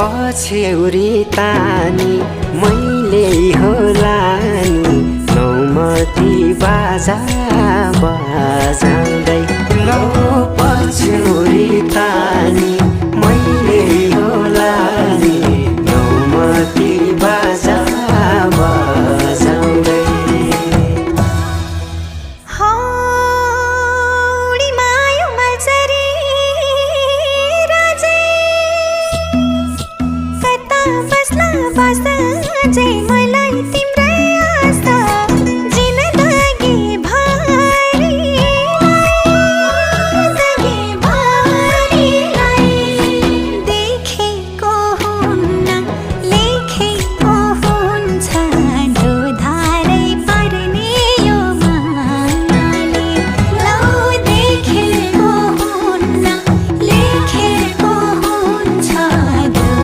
पछ्यौरी तानी मैले होला नि नौमती बाजा बजाउँदै लौ पछ्यौरी तानी मैले होला नि नौमती बाजा बजाउँदै बस्ला बस्दा चाहिँ मलाई